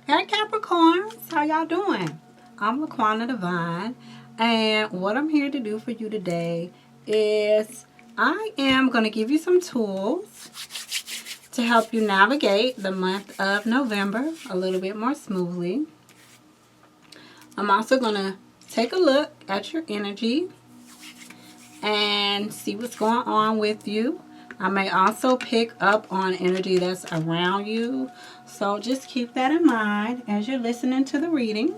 Hey Capricorns, how y'all doing? I'm laquannadivine, and what I'm here to do for you today is I am going to give you some tools to help you navigate the month of November a little bit more smoothly. I'm also going to take a look at your energy and see what's going on with you. I may also pick up on energy that's around you. So just keep that in mind as you're listening to the reading.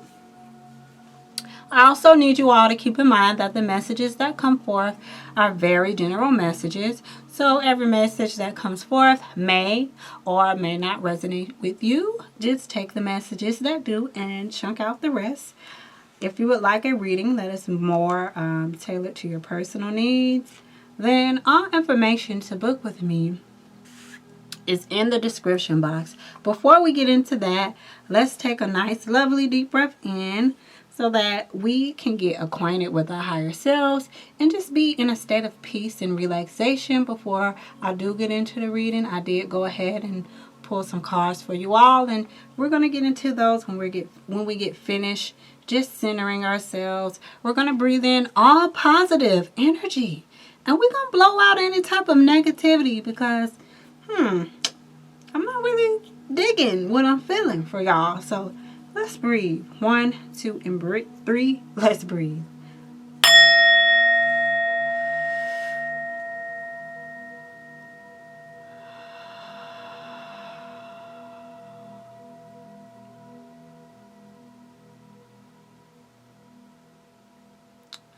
I also need you all to keep in mind that the messages that come forth are very general messages. So every message that comes forth may or may not resonate with you. Just take the messages that do and chunk out the rest. If you would like a reading that is more tailored to your personal needs, then all information to book with me is in the description box. Before we get into that, let's take a nice, lovely, deep breath in so that we can get acquainted with our higher selves and just be in a state of peace and relaxation. Before I do get into the reading, I did go ahead and pull some cards for you all, and we're going to get into those when we get finished just centering ourselves. We're going to breathe in all positive energy, and we're going to blow out any type of negativity because I'm not really digging what I'm feeling for y'all. So let's breathe. 1, 2, and 3. Let's breathe.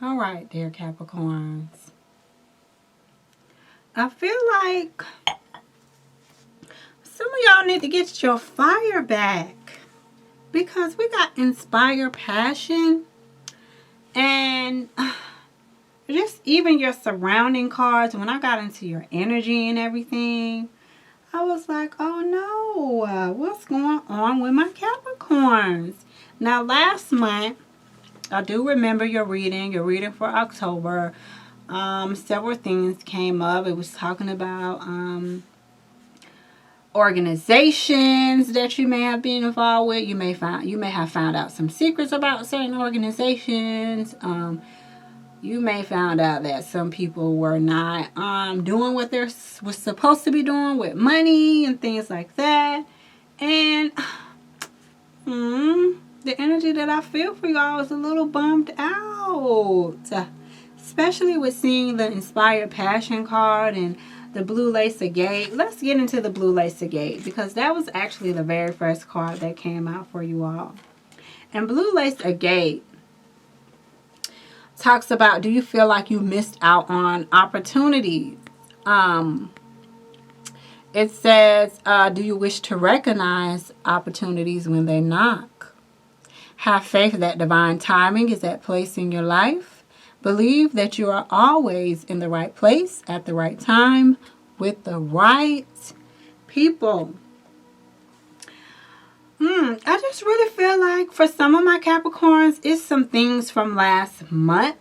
All right, dear Capricorns. I feel like some of y'all need to get your fire back because we got inspired passion and just even your surrounding cards. When I got into your energy and everything, I was like, oh no, what's going on with my Capricorns? Now last month, I do remember your reading for October. Several things came up. It was talking about organizations that you may have been involved with. You may have found out some secrets about certain organizations. You may found out that some people were not doing what they was supposed to be doing with money and things like that. And the energy that I feel for y'all is a little bummed out. Especially with seeing the Inspired Passion card and the Blue Lace Agate. Let's get into the Blue Lace Agate because that was actually the very first card that came out for you all. And Blue Lace Agate talks about, do you feel like you missed out on opportunities? It says, do you wish to recognize opportunities when they knock? Have faith that divine timing is at place in your life. Believe that you are always in the right place at the right time with the right people. I just really feel like for some of my Capricorns, it's some things from last month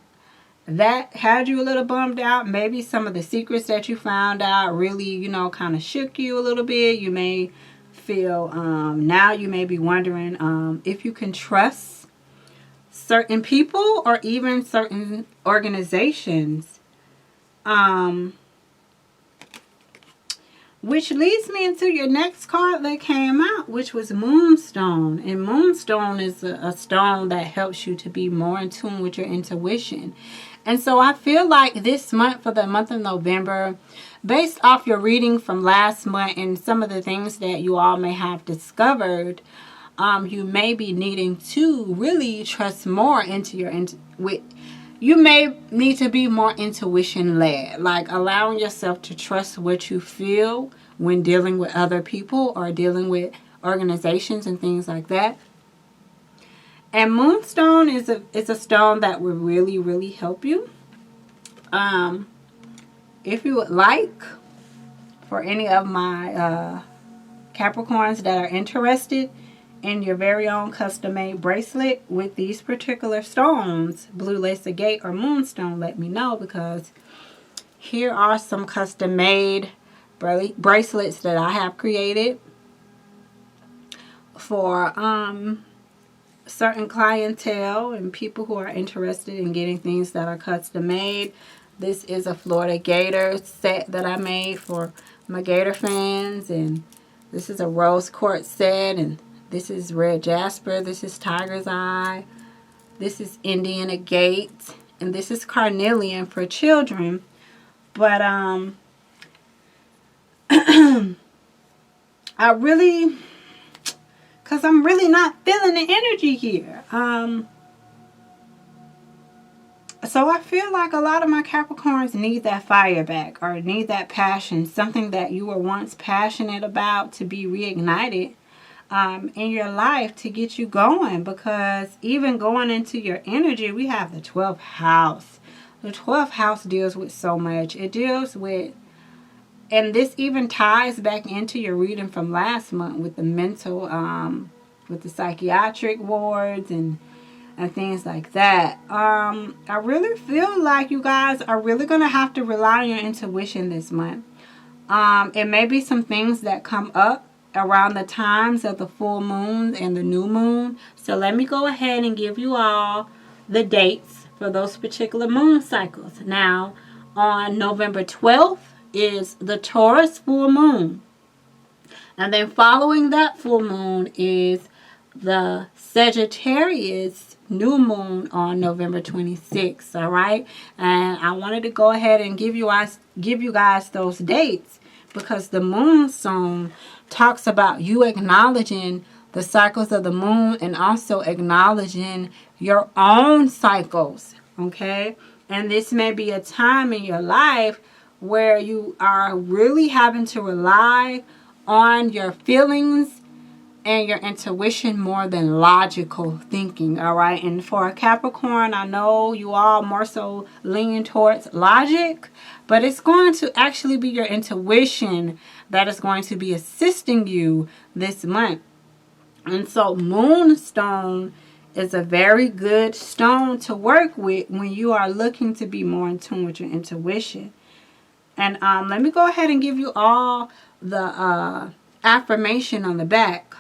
that had you a little bummed out. Maybe some of the secrets that you found out really, kind of shook you a little bit. You may feel, now you may be wondering if you can trust certain people or even certain organizations. Which leads me into your next card that came out, which was Moonstone. And Moonstone is a stone that helps you to be more in tune with your intuition. And so I feel like this month, for the month of November, based off your reading from last month and some of the things that you all may have discovered, you may be needing to really trust more into your you may need to be more intuition led, like allowing yourself to trust what you feel when dealing with other people or dealing with organizations and things like that. And Moonstone is a stone that will really, really help you. If you would like, for any of my Capricorns that are interested in your very own custom-made bracelet with these particular stones, Blue Lace Agate or Moonstone, let me know, because here are some custom-made bracelets that I have created for certain clientele and people who are interested in getting things that are custom made. This is a Florida Gator set that I made for my Gator fans, and this is a rose quartz set, and this is red jasper, this is tiger's eye, this is Indian agate, and this is carnelian for children. But I really, because I'm really not feeling the energy here. So I feel like a lot of my Capricorns need that fire back, or need that passion, something that you were once passionate about to be reignited in your life to get you going. Because even going into your energy, we have the 12th house. The 12th house deals with so much. It deals with, and this even ties back into your reading from last month with the mental, with the psychiatric wards and things like that. I really feel like you guys are really going to have to rely on your intuition this month. It may be some things that come up around the times of the full moon and the new moon. So let me go ahead and give you all the dates for those particular moon cycles. Now, on November 12th is the Taurus full moon. And then following that full moon is the Sagittarius new moon on November 26th. All right, and I wanted to go ahead and give you guys those dates because the moonstone talks about you acknowledging the cycles of the moon and also acknowledging your own cycles. Okay, and this may be a time in your life where you are really having to rely on your feelings and your intuition more than logical thinking. All right, and for a Capricorn, I know you all more so lean towards logic, but it's going to actually be your intuition that is going to be assisting you this month. And so moonstone is a very good stone to work with when you are looking to be more in tune with your intuition. And let me go ahead and give you all the affirmation on the back.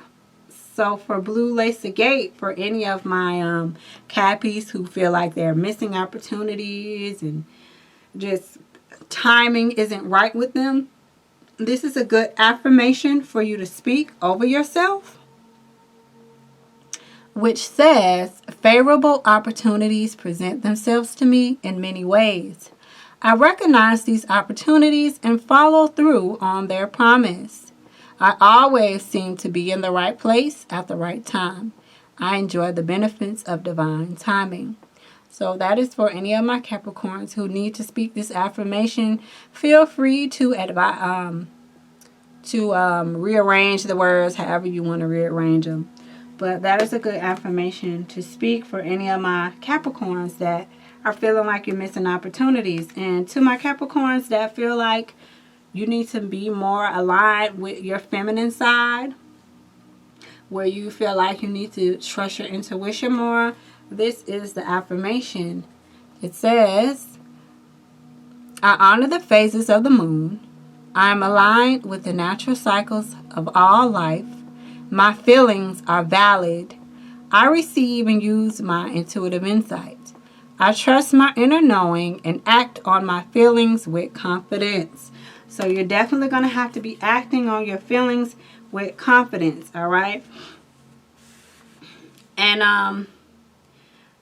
So for Blue Lace Agate, for any of my Cappies who feel like they're missing opportunities and just timing isn't right with them, this is a good affirmation for you to speak over yourself, which says, favorable opportunities present themselves to me in many ways. I recognize these opportunities and follow through on their promise. I always seem to be in the right place at the right time. I enjoy the benefits of divine timing. So that is for any of my Capricorns who need to speak this affirmation. Feel free to rearrange the words however you want to rearrange them. But that is a good affirmation to speak for any of my Capricorns that are feeling like you're missing opportunities. And to my Capricorns that feel like you need to be more aligned with your feminine side, where you feel like you need to trust your intuition more, this is the affirmation. It says, I honor the phases of the moon. I am aligned with the natural cycles of all life. My feelings are valid. I receive and use my intuitive insight. I trust my inner knowing and act on my feelings with confidence. So you're definitely going to have to be acting on your feelings with confidence, all right? And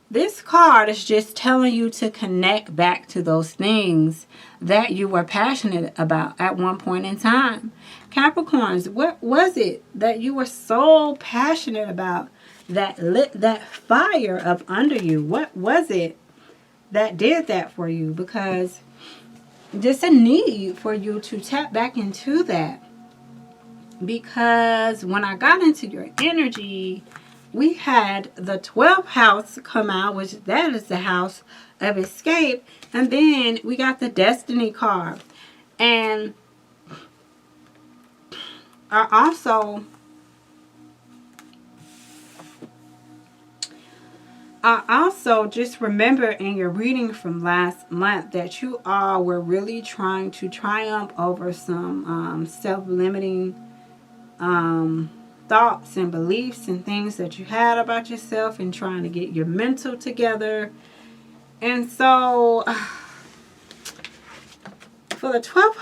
this card is just telling you to connect back to those things that you were passionate about at one point in time. Capricorns, what was it that you were so passionate about that lit that fire up under you? What was it that did that for you? Because there's a need for you to tap back into that. Because when I got into your energy, we had the 12th house come out, which that is the house of escape. And then we got the Destiny card. And I also just remember in your reading from last month that you all were really trying to triumph over some self-limiting thoughts and beliefs and things that you had about yourself and trying to get your mental together. And so for the 12th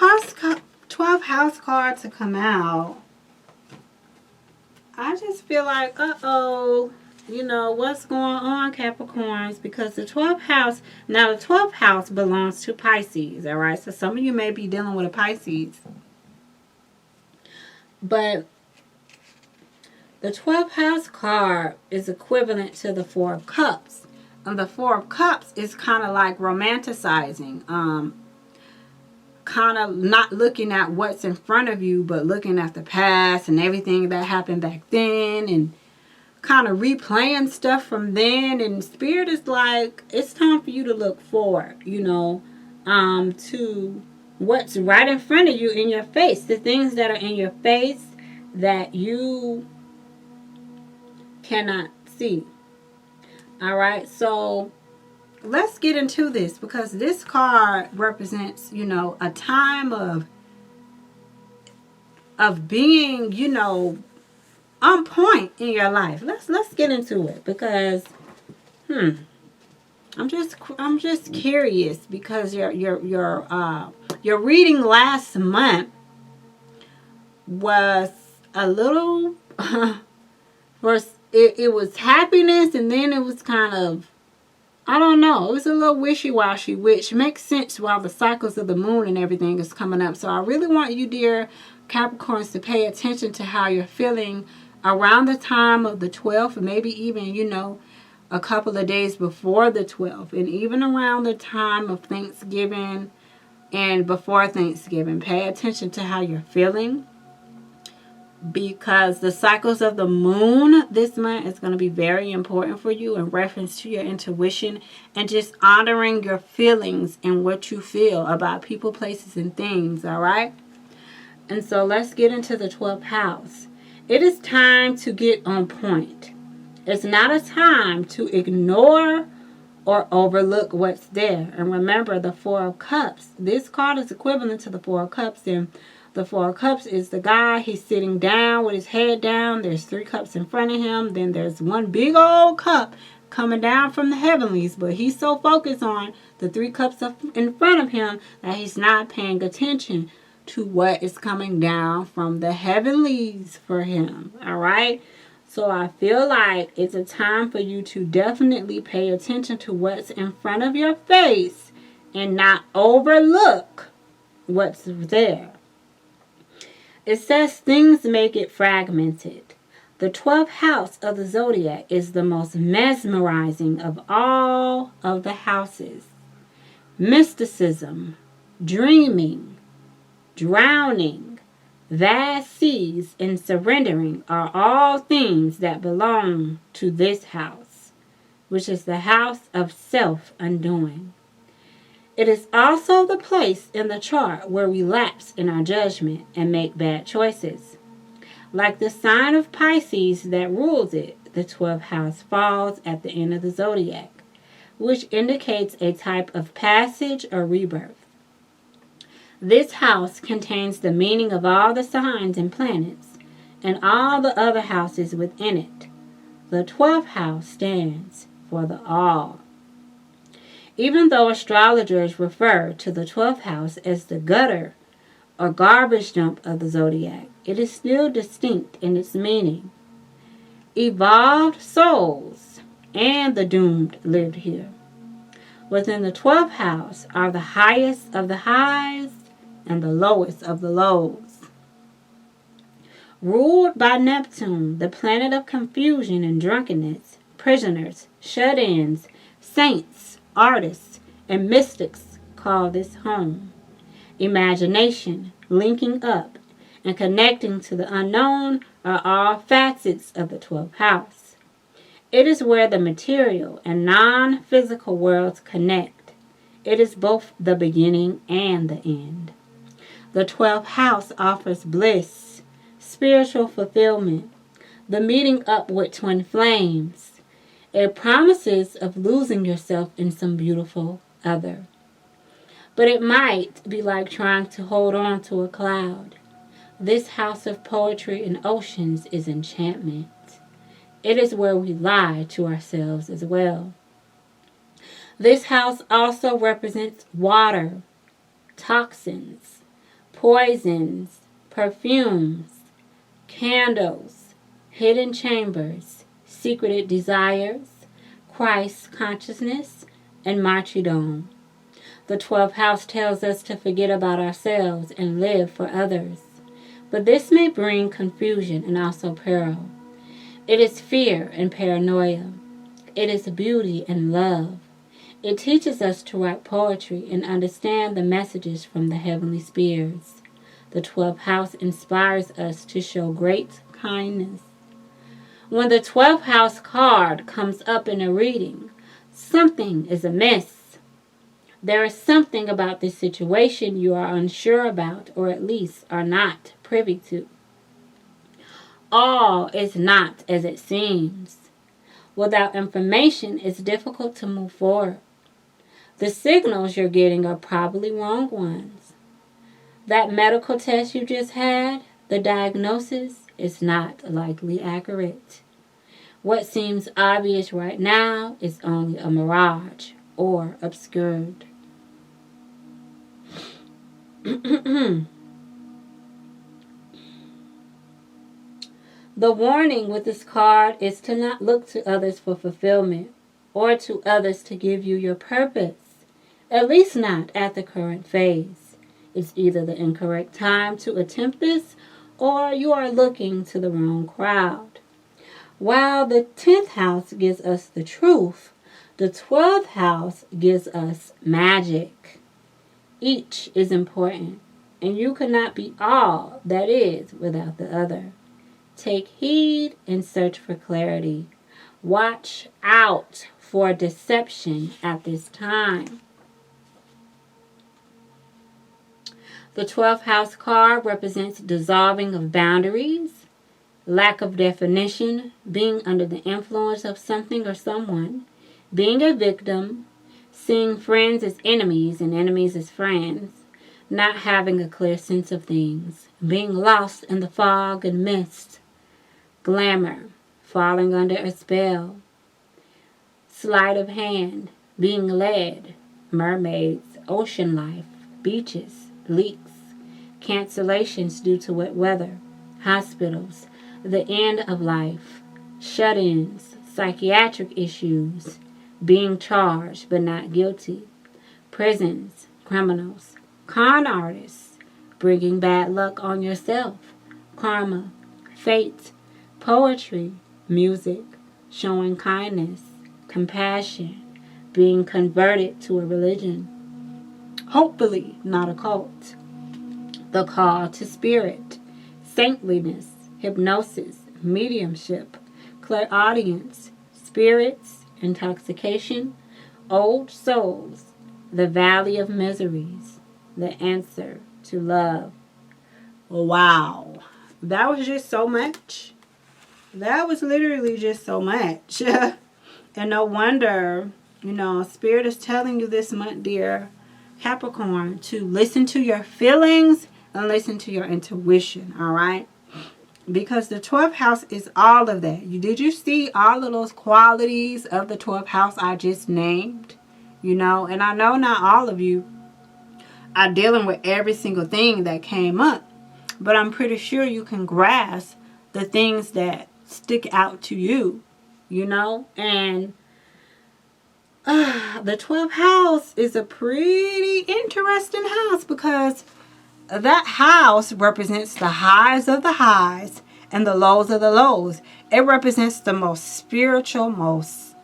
house card to come out, I just feel like, uh-oh, you know, what's going on, Capricorns? Because the 12th house, now the 12th house belongs to Pisces, all right? So some of you may be dealing with a Pisces. But the 12th house card is equivalent to the 4 of Cups. And the 4 of Cups is kind of like romanticizing. Kind of not looking at what's in front of you, but looking at the past and everything that happened back then. And kind of replaying stuff from then. And Spirit is like, it's time for you to look forward, you know, to what's right in front of you, in your face. The things that are in your face that you cannot see. All right, so let's get into this, because this card represents, you know, a time of being, you know, on point in your life. Let's get into it, because I'm just curious, because your reading last month was a little first it was happiness, and then it was kind of, I don't know, it was a little wishy-washy, which makes sense while the cycles of the moon and everything is coming up. So I really want you, dear Capricorns, to pay attention to how you're feeling around the time of the 12th, maybe even, you know, a couple of days before the 12th, and even around the time of Thanksgiving and before Thanksgiving. Pay attention to how you're feeling, because the cycles of the moon this month is going to be very important for you in reference to your intuition and just honoring your feelings and what you feel about people, places, and things, all right? And so let's get into the 12th house. It is time to get on point. It's not a time to ignore or overlook what's there. And remember, the 4 of Cups. This card is equivalent to the 4 of Cups. And the 4 of Cups is the guy. He's sitting down with his head down. There's 3 cups in front of him. Then there's one big old cup coming down from the heavenlies. But he's so focused on the 3 cups up in front of him that he's not paying attention to what is coming down from the heavenlies for him. All right? So I feel like it's a time for you to definitely pay attention to what's in front of your face and not overlook what's there. It says things may get fragmented. The 12th house of the zodiac is the most mesmerizing of all of the houses. Mysticism, dreaming, drowning, vast seas, and surrendering are all things that belong to this house, which is the house of self-undoing. It is also the place in the chart where we lapse in our judgment and make bad choices. Like the sign of Pisces that rules it, the 12th house falls at the end of the zodiac, which indicates a type of passage or rebirth. This house contains the meaning of all the signs and planets and all the other houses within it. The 12th house stands for the all. Even though astrologers refer to the 12th house as the gutter or garbage dump of the zodiac, it is still distinct in its meaning. Evolved souls and the doomed lived here. Within the 12th house are the highest of the highs and the lowest of the lows. Ruled by Neptune, the planet of confusion and drunkenness, prisoners, shut-ins, saints, artists, and mystics call this home. Imagination, linking up, and connecting to the unknown are all facets of the 12th house. It is where the material and non-physical worlds connect. It is both the beginning and the end. The 12th house offers bliss, spiritual fulfillment, the meeting up with twin flames. It promises of losing yourself in some beautiful other. But it might be like trying to hold on to a cloud. This house of poetry and oceans is enchantment. It is where we lie to ourselves as well. This house also represents water, toxins, poisons, perfumes, candles, hidden chambers, secreted desires, Christ consciousness, and martyrdom. The 12th house tells us to forget about ourselves and live for others. But this may bring confusion and also peril. It is fear and paranoia. It is beauty and love. It teaches us to write poetry and understand the messages from the heavenly spheres. The 12th house inspires us to show great kindness. When the 12th house card comes up in a reading, something is amiss. There is something about this situation you are unsure about, or at least are not privy to. All is not as it seems. Without information, it's difficult to move forward. The signals you're getting are probably wrong ones. That medical test you just had, the diagnosis, is not likely accurate. What seems obvious right now is only a mirage or obscured. The warning with this card is to not look to others for fulfillment or to others to give you your purpose, at least not at the current phase. It's either the incorrect time to attempt this or you are looking to the wrong crowd. While the 10th house gives us the truth, the 12th house gives us magic. Each is important, and you cannot be all that is without the other. Take heed and search for clarity. Watch out for deception at this time. The 12th house card represents dissolving of boundaries, lack of definition, being under the influence of something or someone, being a victim, seeing friends as enemies and enemies as friends, not having a clear sense of things, being lost in the fog and mist, glamour, falling under a spell, sleight of hand, being led, mermaids, ocean life, beaches, leaks, cancellations due to wet weather, hospitals, the end of life, shut-ins, psychiatric issues, being charged but not guilty, prisons, criminals, con artists, bringing bad luck on yourself, karma, fate, poetry, music, showing kindness, compassion, being converted to a religion, hopefully not a cult, the call to spirit, saintliness, hypnosis, mediumship, clairaudience, spirits, intoxication, old souls, the valley of miseries, the answer to love. Wow. That was just so much. That was literally just so much. And no wonder, Spirit is telling you this month, dear Capricorn, to listen to your feelings and listen to your intuition, all right? Because the 12th house is all of that. Did you see all of those qualities of the 12th house I just named? And I know not all of you are dealing with every single thing that came up, but I'm pretty sure you can grasp the things that stick out to you, and the 12th house is a pretty interesting house because that house represents the highs of the highs and the lows of the lows. It represents the most spiritual, most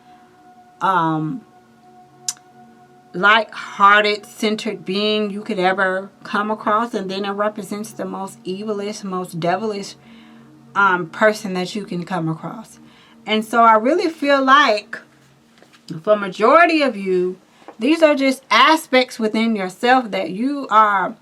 light-hearted, centered being you could ever come across, and then it represents the most evilish, most devilish person that you can come across. And so I really feel like for majority of you, these are just aspects within yourself that you are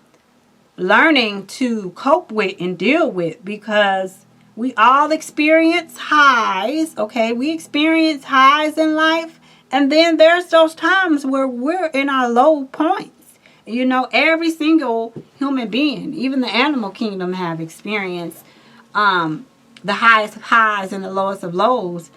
learning to cope with and deal with, because we all experience highs, okay? We experience highs in life, and then there's those times where we're in our low points. You know, every single human being, even the animal kingdom, have experienced the highest of highs and the lowest of lows.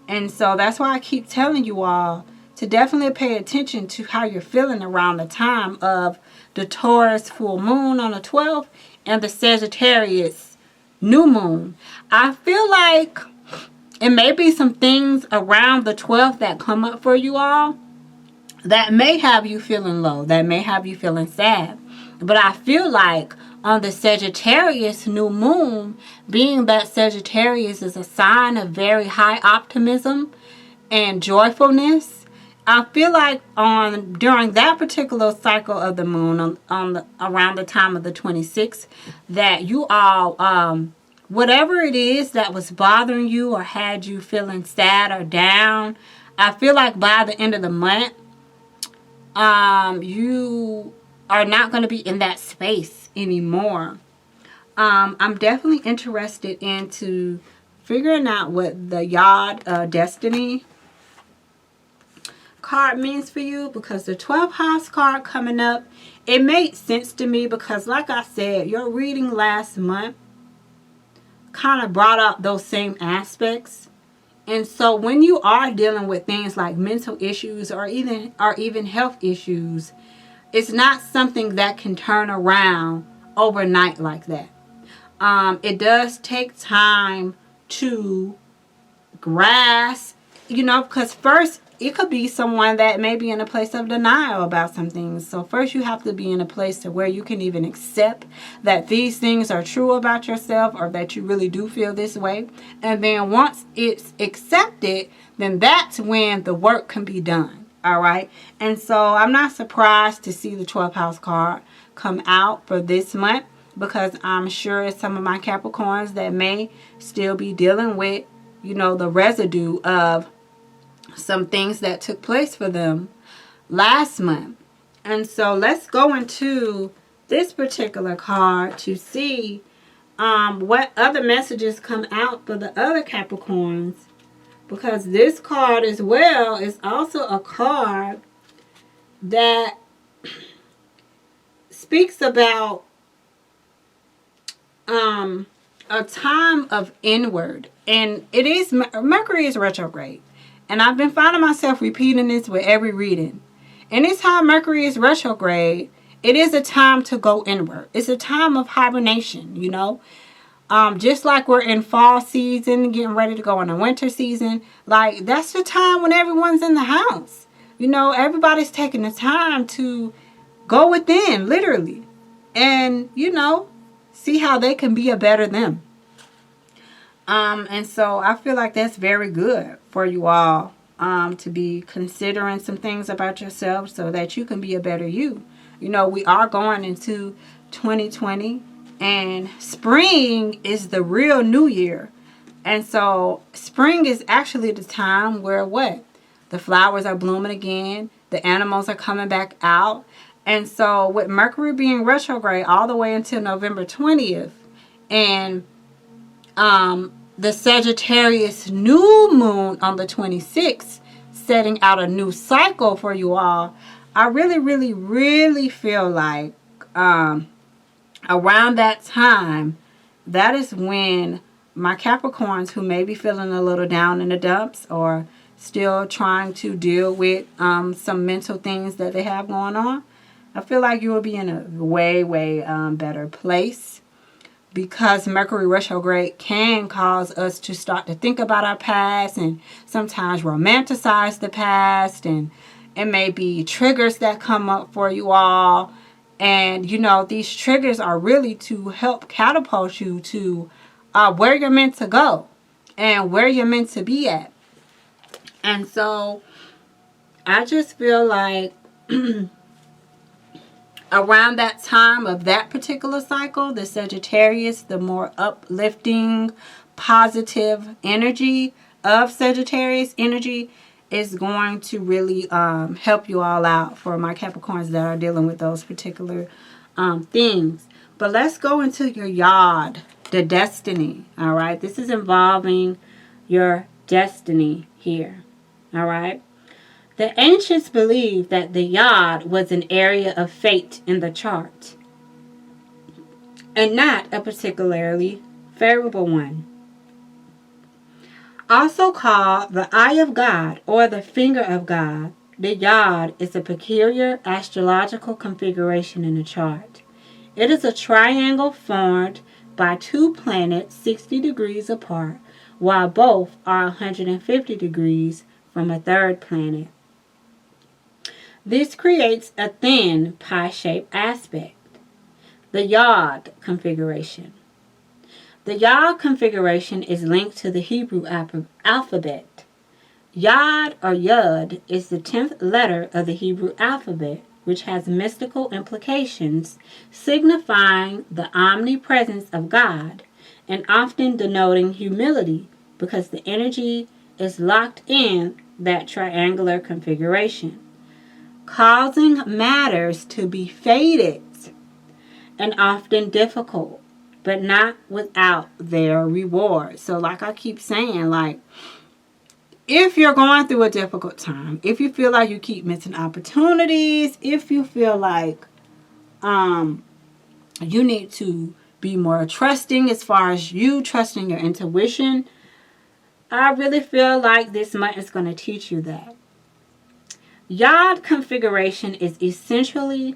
And so that's why I keep telling you all to definitely pay attention to how you're feeling around the time of the Taurus full moon on the 12th and the Sagittarius new moon. I feel like it may be some things around the 12th that come up for you all that may have you feeling low, that may have you feeling sad. But I feel like on the Sagittarius new moon, being that Sagittarius is a sign of very high optimism and joyfulness, I feel like during that particular cycle of the moon, around the time of the 26th, that you all, whatever it is that was bothering you or had you feeling sad or down, I feel like by the end of the month, you are not going to be in that space anymore. I'm definitely interested into figuring out what the Yod Destiny card means for you, because the 12th house card coming up, it made sense to me because, like I said, your reading last month kind of brought up those same aspects. And so when you are dealing with things like mental issues or even health issues, it's not something that can turn around overnight like that. It does take time to grasp, because first it could be someone that may be in a place of denial about some things. So first you have to be in a place to where you can even accept that these things are true about yourself, or that you really do feel this way. And then once it's accepted, then that's when the work can be done. All right. And so I'm not surprised to see the 12th house card come out for this month, because I'm sure some of my Capricorns that may still be dealing with, the residue of some things that took place for them last month. And so let's go into this particular card to see what other messages come out for the other Capricorns, because this card as well is also a card that speaks about a time of inward, and it is Mercury is retrograde. And I've been finding myself repeating this with every reading. Anytime Mercury is retrograde, it is a time to go inward. It's a time of hibernation, just like we're in fall season, getting ready to go into winter season. Like, that's the time when everyone's in the house. Everybody's taking the time to go within, literally. And, see how they can be a better them. And so I feel like that's very good for you all to be considering some things about yourself so that you can be a better you. We are going into 2020, and spring is the real new year. And so spring is actually the time where the flowers are blooming again, the animals are coming back out. And so with Mercury being retrograde all the way until November 20th, and the Sagittarius new moon on the 26th, setting out a new cycle for you all, I really, really, really feel like around that time, that is when my Capricorns who may be feeling a little down in the dumps or still trying to deal with some mental things that they have going on, I feel like you will be in a way, way better place. Because Mercury retrograde can cause us to start to think about our past and sometimes romanticize the past. And it may be triggers that come up for you all. And, these triggers are really to help catapult you to where you're meant to go and where you're meant to be at. And so I just feel like around that time of that particular cycle, the Sagittarius, the more uplifting, positive energy of Sagittarius energy is going to really help you all out for my Capricorns that are dealing with those particular things. But let's go into your Yod, the destiny. All right. This is involving your destiny here. All right. The ancients believed that the yod was an area of fate in the chart, and not a particularly favorable one. Also called the eye of God or the finger of God, the yod is a peculiar astrological configuration in the chart. It is a triangle formed by two planets 60 degrees apart, while both are 150 degrees from a third planet. This creates a thin pie-shaped aspect, the yod configuration. The yod configuration is linked to the Hebrew alphabet. Yod or Yud is the 10th letter of the Hebrew alphabet, which has mystical implications signifying the omnipresence of God and often denoting humility because the energy is locked in that triangular configuration, causing matters to be fated and often difficult, but not without their reward. So like I keep saying, like, if you're going through a difficult time, if you feel like you keep missing opportunities, if you feel like you need to be more trusting as far as you trusting your intuition, I really feel like this month is going to teach you that. Yod configuration is essential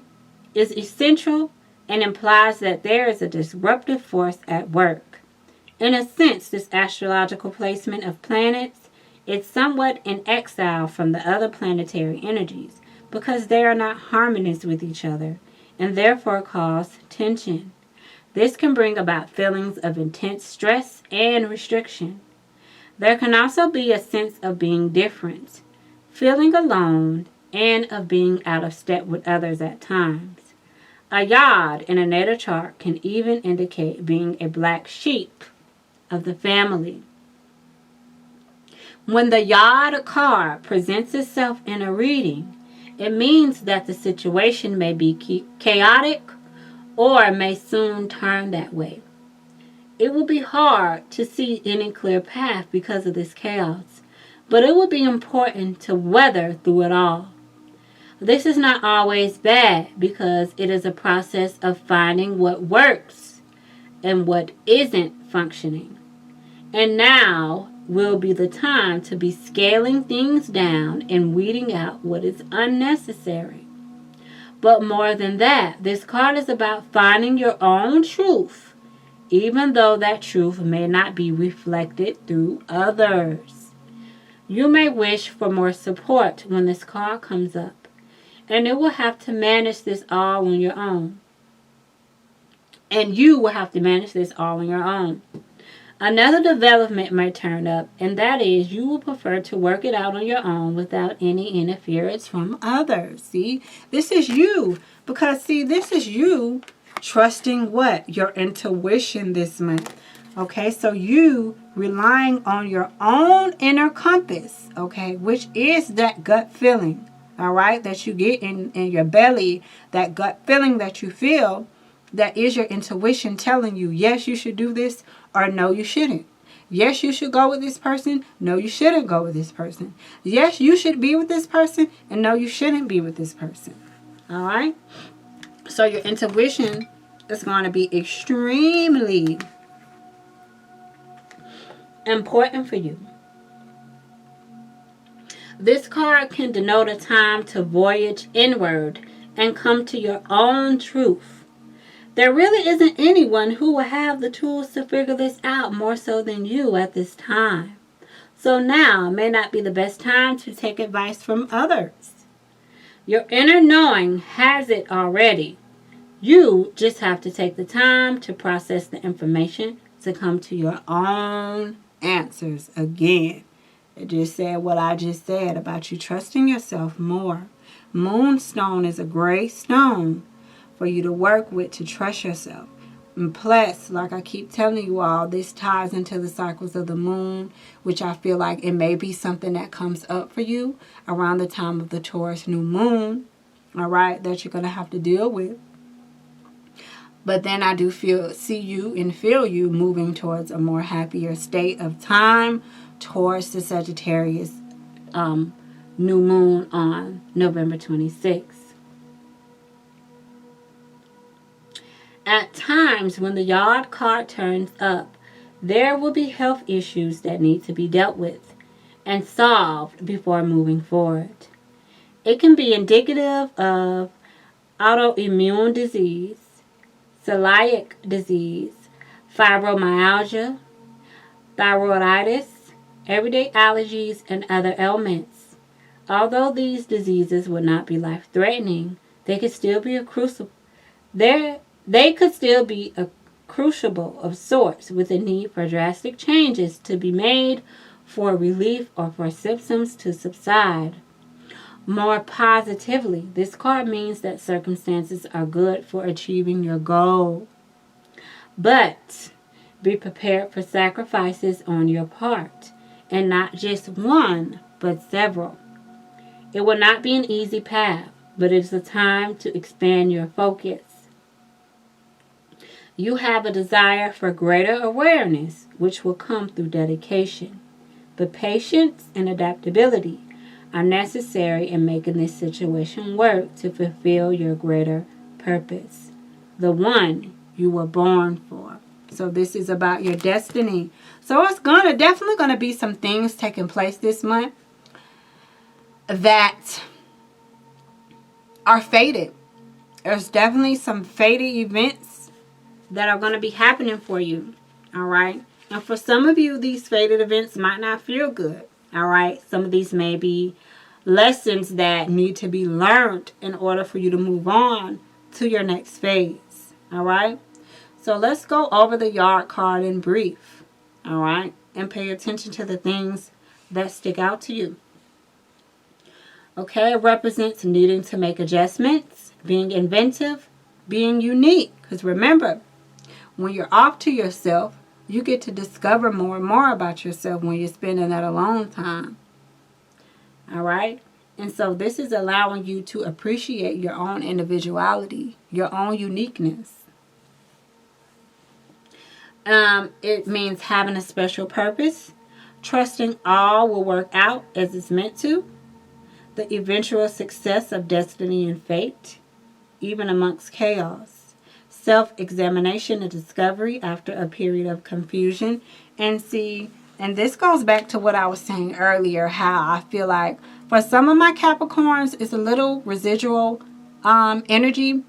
and implies that there is a disruptive force at work. In a sense, this astrological placement of planets is somewhat in exile from the other planetary energies because they are not harmonious with each other and therefore cause tension. This can bring about feelings of intense stress and restriction. There can also be a sense of being different, feeling alone, and of being out of step with others at times. A yod in a natal chart can even indicate being a black sheep of the family. When the yod card presents itself in a reading, it means that the situation may be chaotic or may soon turn that way. It will be hard to see any clear path because of this chaos, but it will be important to weather through it all. This is not always bad because it is a process of finding what works and what isn't functioning. And now will be the time to be scaling things down and weeding out what is unnecessary. But more than that, this card is about finding your own truth, even though that truth may not be reflected through others. You may wish for more support when this card comes up, and you will have to manage this all on your own. Another development may turn up, and that is you will prefer to work it out on your own without any interference from others. See, this is you. Because, see, this is you trusting what? Your intuition this month. Okay, so you relying on your own inner compass, okay, which is that gut feeling. All right, that you get in your belly, that gut feeling that you feel, that is your intuition telling you, yes, you should do this, or no, you shouldn't. Yes, you should go with this person. No, you shouldn't go with this person. Yes, you should be with this person, and no, you shouldn't be with this person. All right, so your intuition is going to be extremely important for you. This card can denote a time to voyage inward and come to your own truth. There really isn't anyone who will have the tools to figure this out more so than you at this time. So now may not be the best time to take advice from others. Your inner knowing has it already. You just have to take the time to process the information to come to your own answers again. It just said what I just said about you trusting yourself more. Moonstone is a great stone for you to work with to trust yourself. And plus, like I keep telling you all, this ties into the cycles of the moon, which I feel like it may be something that comes up for you around the time of the Taurus new moon, all right, that you're going to have to deal with. But then I do see you and feel you moving towards a more happier state of time towards the Sagittarius new moon on November 26th. At times when the Yard card turns up, there will be health issues that need to be dealt with and solved before moving forward. It can be indicative of autoimmune disease, celiac disease, fibromyalgia, thyroiditis, everyday allergies, and other ailments. Although these diseases would not be life-threatening, they could still be a crucible. They could still be a crucible of sorts with a need for drastic changes to be made for relief or for symptoms to subside. More positively, this card means that circumstances are good for achieving your goal. But be prepared for sacrifices on your part, and not just one, but several. It will not be an easy path, but it is a time to expand your focus. You have a desire for greater awareness, which will come through dedication. But patience and adaptability are necessary in making this situation work to fulfill your greater purpose, the one you were born for. So this is about your destiny. So it's definitely gonna be some things taking place this month that are fated. There's definitely some fated events that are going to be happening for you. All right. And for some of you, these fated events might not feel good. All right. Some of these may be lessons that need to be learned in order for you to move on to your next phase. All right. So let's go over the Yard card in brief. All right. And pay attention to the things that stick out to you. Okay. It represents needing to make adjustments, being inventive, being unique. Because remember, when you're off to yourself, you get to discover more and more about yourself when you're spending that alone time. All right? And so this is allowing you to appreciate your own individuality, your own uniqueness. It means having a special purpose, trusting all will work out as it's meant to, the eventual success of destiny and fate, even amongst chaos. Self-examination and discovery after a period of confusion. And this goes back to what I was saying earlier, how I feel like for some of my Capricorns, it's a little residual energy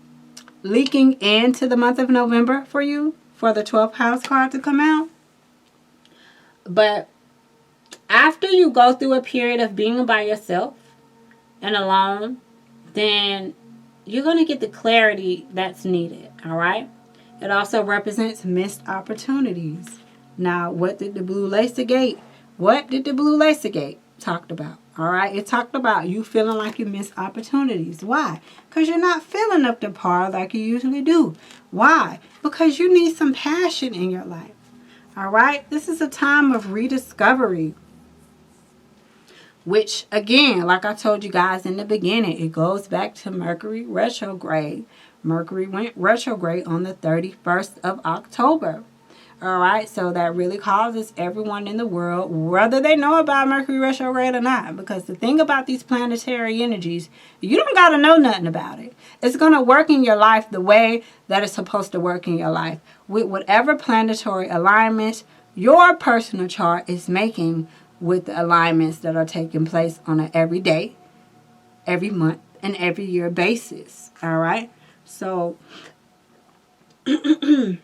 leaking into the month of November for you, for the 12th house card to come out. But after you go through a period of being by yourself and alone, then you're going to get the clarity that's needed. All right. It also represents missed opportunities. Now, what did the Blue Lacer Gate talked about? All right. It talked about you feeling like you missed opportunities. Why? Because you're not feeling up to par like you usually do. Why? Because you need some passion in your life. All right. This is a time of rediscovery. Which, again, like I told you guys in the beginning, it goes back to Mercury retrograde. Mercury went retrograde on the 31st of October. All right, so that really causes everyone in the world, whether they know about Mercury retrograde or not, because the thing about these planetary energies, you don't got to know nothing about it. It's going to work in your life the way that it's supposed to work in your life, with whatever planetary alignment your personal chart is making with the alignments that are taking place on an everyday, every month, and every year basis. All right. So I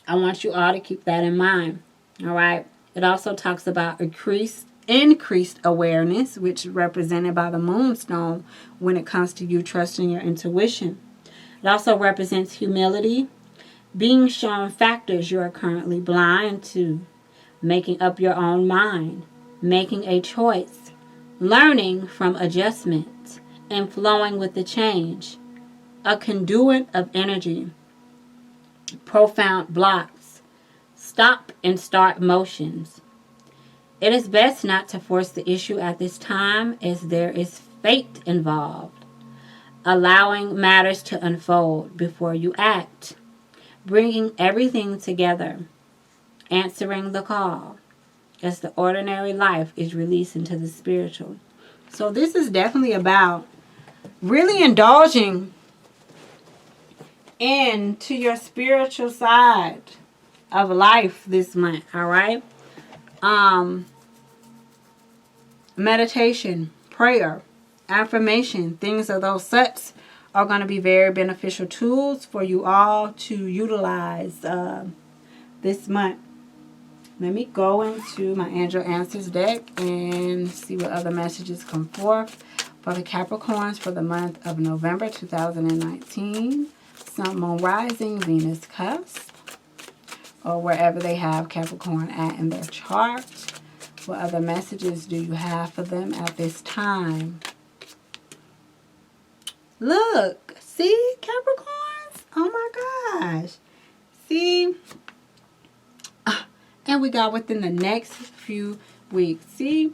want you all to keep that in mind. All right. It also talks about increased awareness, which is represented by the moonstone when it comes to you trusting your intuition. It also represents humility, being shown factors you are currently blind to, making up your own mind, making a choice, learning from adjustment, and flowing with the change. A conduit of energy, profound blocks, stop and start motions. It is best not to force the issue at this time, as there is fate involved. Allowing matters to unfold before you act, bringing everything together, answering the call as the ordinary life is released into the spiritual. So this is definitely about really indulging into your spiritual side of life this month, all right? Meditation, prayer, affirmation, things of those such are going to be very beneficial tools for you all to utilize this month. Let me go into my Angel Answers deck and see what other messages come forth for the Capricorns for the month of November 2019. Sun, Moon, Rising, Venus, Cusp, or wherever they have Capricorn at in their chart. What other messages do you have for them at this time? Look, see, Capricorns? Oh my gosh. See? And we got within the next few weeks. See?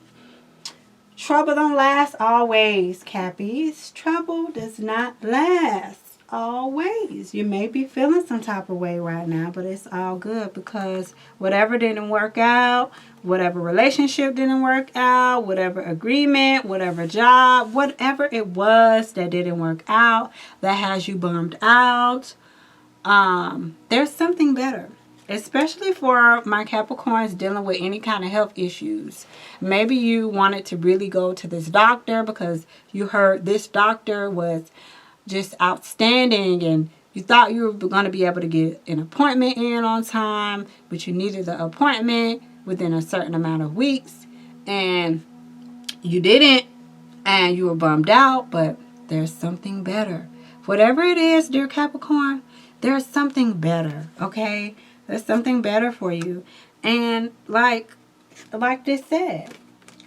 Trouble don't last always, Cappies. Trouble does not last always. You may be feeling some type of way right now, but it's all good because whatever didn't work out, whatever relationship didn't work out, whatever agreement, whatever job, whatever it was that didn't work out, that has you bummed out, there's something better. Especially for my Capricorns dealing with any kind of health issues. Maybe you wanted to really go to this doctor because you heard this doctor was just outstanding and you thought you were going to be able to get an appointment in on time, but you needed the appointment within a certain amount of weeks and you didn't and you were bummed out, but there's something better. Whatever it is, dear Capricorn, there's something better, okay? There's something better for you. And like this said,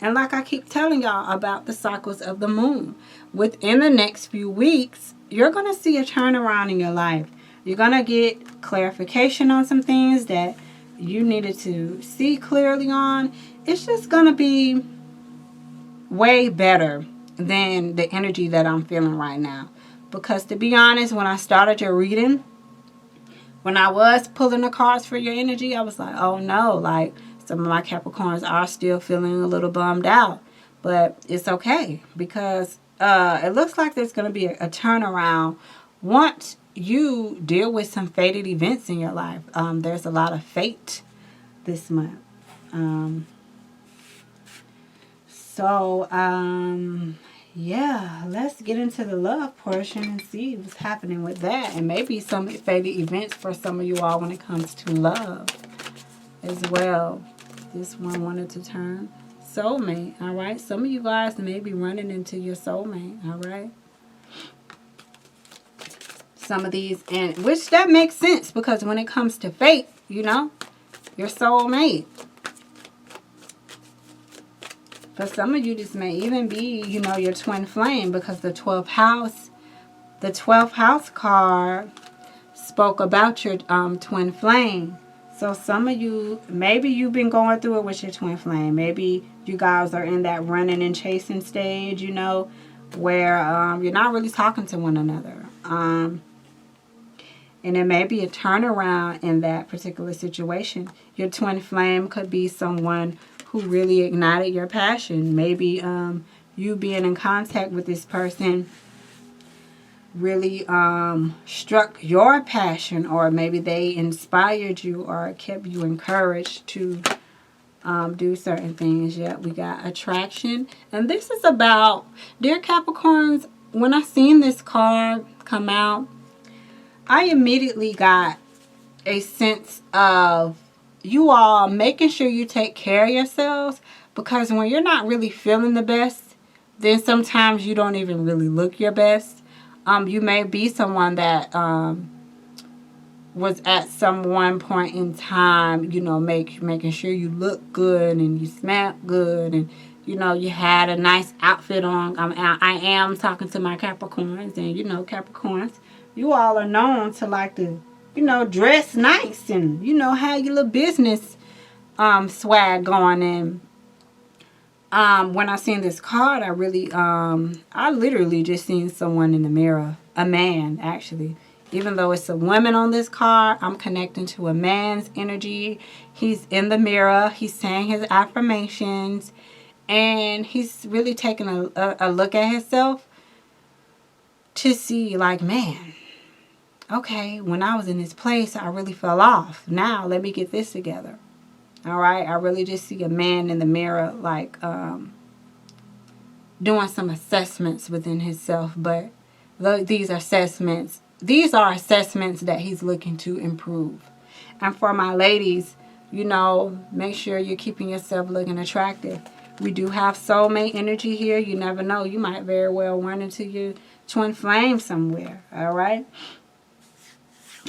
and like I keep telling y'all about the cycles of the moon, within the next few weeks, you're going to see a turnaround in your life. You're going to get clarification on some things that you needed to see clearly on. It's just going to be way better than the energy that I'm feeling right now. Because to be honest, when I started your reading, when I was pulling the cards for your energy, I was like, oh no, like some of my Capricorns are still feeling a little bummed out. But it's okay because it looks like there's going to be a turnaround once you deal with some fated events in your life. There's a lot of fate this month. Yeah, let's get into the love portion and see what's happening with that. And maybe some fated events for some of you all when it comes to love as well. This one wanted to turn soulmate, all right? Some of you guys may be running into your soulmate, all right? Some of these, and which that makes sense because when it comes to fate, you know, your soulmate. For some of you, this may even be, you know, your twin flame because the 12th house card spoke about your twin flame. So some of you, maybe you've been going through it with your twin flame. Maybe you guys are in that running and chasing stage, you know, where you're not really talking to one another. And there may be a turnaround in that particular situation. Your twin flame could be someone who really ignited your passion. Maybe you being in contact with this person really struck your passion, or maybe they inspired you or kept you encouraged to do certain things. Yeah, we got attraction. And this is about, dear Capricorns, when I seen this card come out, I immediately got a sense of you all making sure you take care of yourselves, because when you're not really feeling the best, then sometimes you don't even really look your best. You may be someone that was at some one point in time, you know, making sure you look good and you smell good and, you know, you had a nice outfit on. I am talking to my Capricorns, and, you know, Capricorns, you all are known to like to, you know, dress nice and, you know, have your little business swag going. And when I seen this card, I literally just seen someone in the mirror. A man, actually. Even though it's a woman on this card, I'm connecting to a man's energy. He's in the mirror. He's saying his affirmations. And he's really taking a look at himself to see, like, man, okay, when I was in this place, I really fell off. Now, let me get this together. All right? I really just see a man in the mirror, like, doing some assessments within himself. But these are assessments that he's looking to improve. And for my ladies, you know, make sure you're keeping yourself looking attractive. We do have soulmate energy here. You never know. You might very well run into your twin flame somewhere. All right?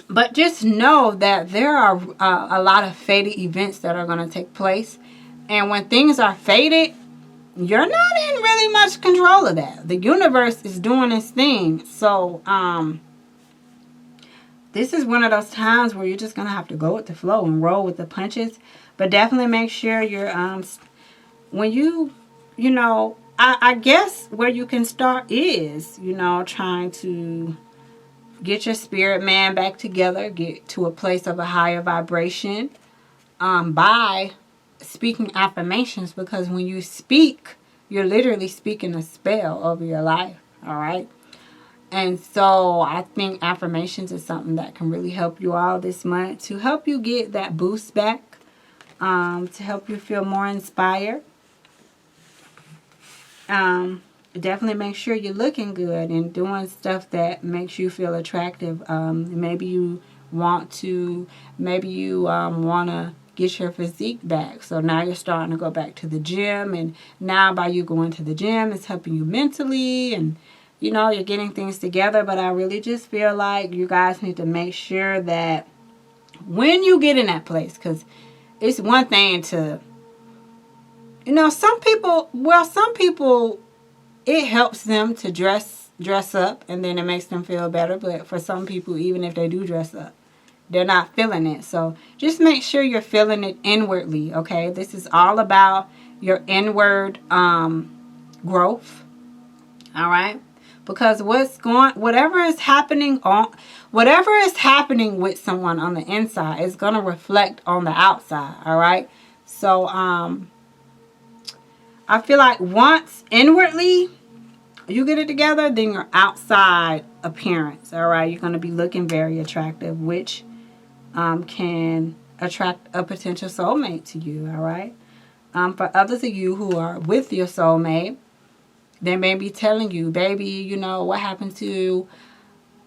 But just know that there are a lot of fated events that are going to take place. And when things are fated, you're not in really much control of that. The universe is doing its thing. So, this is one of those times where you're just going to have to go with the flow and roll with the punches. But definitely make sure you're, when you know, I guess where you can start is, you know, trying to get your spirit man back together, get to a place of a higher vibration, by speaking affirmations, because when you speak, you're literally speaking a spell over your life. All right. And so I think affirmations is something that can really help you all this month to help you get that boost back, to help you feel more inspired. Definitely make sure you're looking good and doing stuff that makes you feel attractive. Maybe you want to get your physique back. So now you're starting to go back to the gym, and now by you going to the gym, it's helping you mentally, and you know, you're getting things together. But I really just feel like you guys need to make sure that when you get in that place, because it's one thing to, you know, some people, it helps them to dress up, and then it makes them feel better. But for some people, even if they do dress up, they're not feeling it. So just make sure you're feeling it inwardly, okay? This is all about your inward growth, all right? Because whatever is happening with someone on the inside is going to reflect on the outside, all right? So I feel like once inwardly you get it together, then your outside appearance, all right, you're going to be looking very attractive, which can attract a potential soulmate to you, all right? For others of you who are with your soulmate, they may be telling you, baby, you know, what happened to,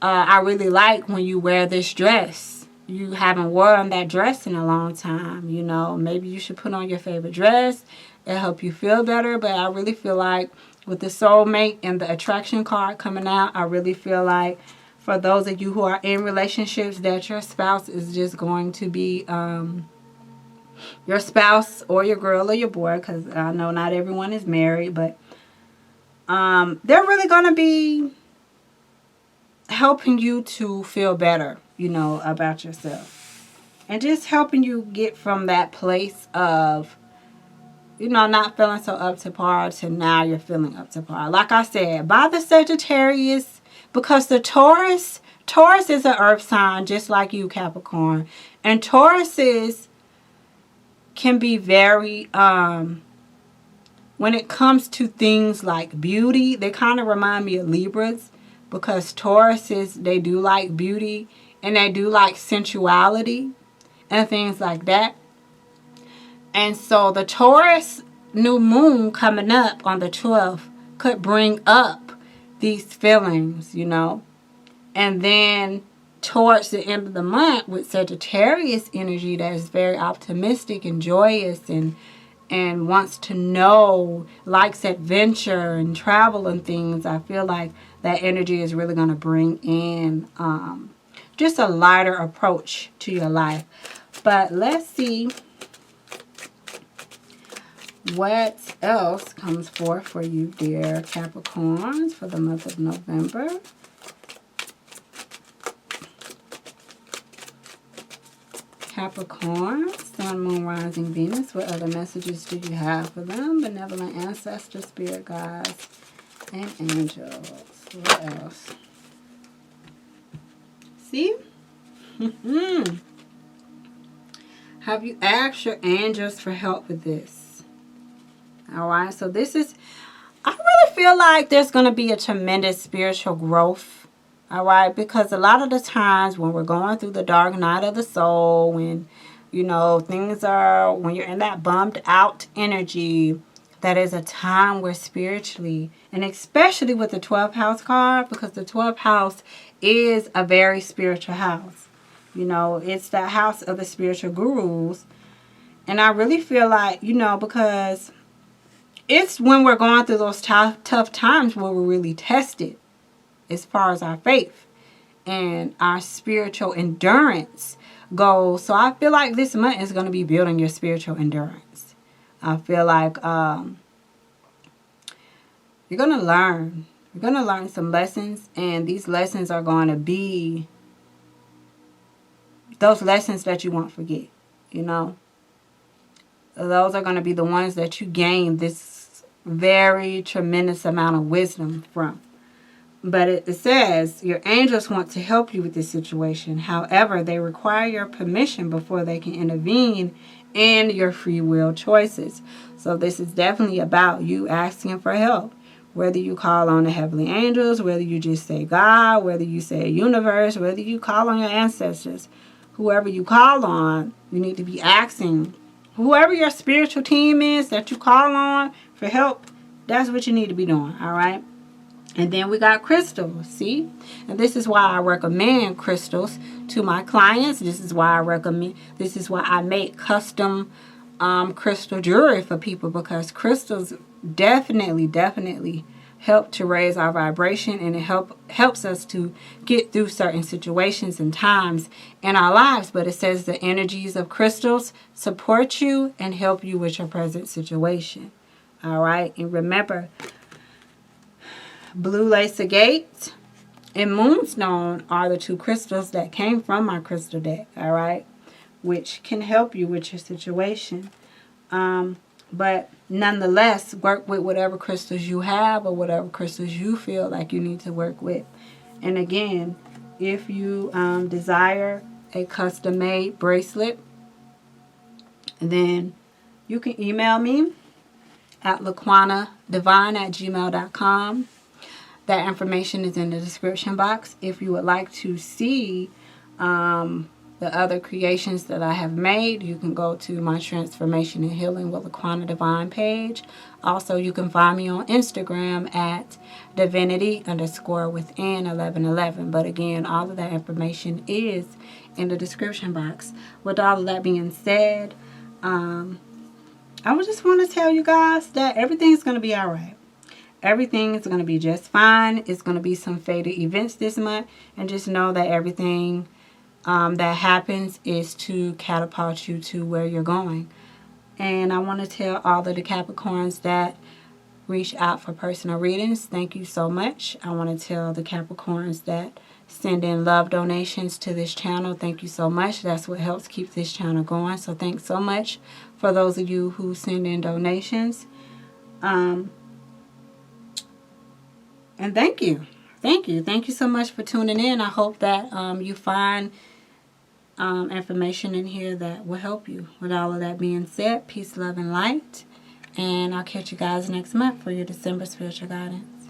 I really like when you wear this dress. You haven't worn that dress in a long time, you know. Maybe you should put on your favorite dress. It'll help you feel better. But I really feel like with the soulmate and the attraction card coming out, I really feel like for those of you who are in relationships, that your spouse is just going to be your spouse or your girl or your boy, because I know not everyone is married, but they're really going to be helping you to feel better, you know, about yourself. And just helping you get from that place of, you know, not feeling so up to par to now you're feeling up to par. Like I said, by the Sagittarius, because the Taurus is an earth sign just like you, Capricorn. And Tauruses can be very, when it comes to things like beauty, they kind of remind me of Libras, because Tauruses, they do like beauty and they do like sensuality and things like that. And so the Taurus new moon coming up on the 12th could bring up these feelings, you know. And then towards the end of the month with Sagittarius energy that is very optimistic and joyous and wants to know, likes adventure and travel and things, I feel like that energy is really going to bring in just a lighter approach to your life. But let's see what else comes forth for you, dear Capricorns, for the month of November. Capricorn, Sun, Moon, Rising, Venus. What other messages do you have for them? Benevolent ancestors, spirit guides, and angels. What else? See? Have you asked your angels for help with this? All right. So I really feel like there's going to be a tremendous spiritual growth. All right. Because a lot of the times when we're going through the dark night of the soul, when, when you're in that bummed out energy, that is a time where spiritually, and especially with the 12th house card, because the 12th house is a very spiritual house. It's the house of the spiritual gurus. And I really feel like, because it's when we're going through those tough times where we're really tested as far as our faith and our spiritual endurance goes. So I feel like this month is going to be building your spiritual endurance. I feel like you're going to learn. You're going to learn some lessons, and these lessons are going to be those lessons that you won't forget, Those are going to be the ones that you gain this very tremendous amount of wisdom from. But it says your angels want to help you with this situation. However, they require your permission before they can intervene in your free will choices. So this is definitely about you asking for help. Whether you call on the heavenly angels, whether you just say God, whether you say universe, whether you call on your ancestors, whoever you call on, you need to be asking. Whoever your spiritual team is that you call on for help, that's what you need to be doing, all right? And then we got crystals, see? And this is why I recommend crystals to my clients. This is why I make custom crystal jewelry for people, because crystals definitely help to raise our vibration, and it helps us to get through certain situations and times in our lives. But it says the energies of crystals support you and help you with your present situation. All right. And remember, blue lace agate and moonstone are the two crystals that came from my crystal deck. All right. Which can help you with your situation. But nonetheless, work with whatever crystals you have or whatever crystals you feel like you need to work with. And again, if you desire a custom-made bracelet, then you can email me at laquannadivine@gmail.com. That information is in the description box. If you would like to see the other creations that I have made, you can go to my Transformation and Healing with Laquanna Divine page. Also, you can find me on Instagram at divinity_within1111. But again, all of that information is in the description box. With all of that being said, I would just want to tell you guys that everything's going to be all right. Everything is going to be just fine. It's going to be some fated events this month. And just know that everything that happens is to catapult you to where you're going. And I want to tell all of the Capricorns that reach out for personal readings, thank you so much. I want to tell the Capricorns that send in love donations to this channel, thank you so much. That's what helps keep this channel going. So thanks so much for those of you who send in donations. And thank you. Thank you so much for tuning in. I hope that you find information in here that will help you. With all of that being said, peace, love, and light. And I'll catch you guys next month for your December spiritual guidance.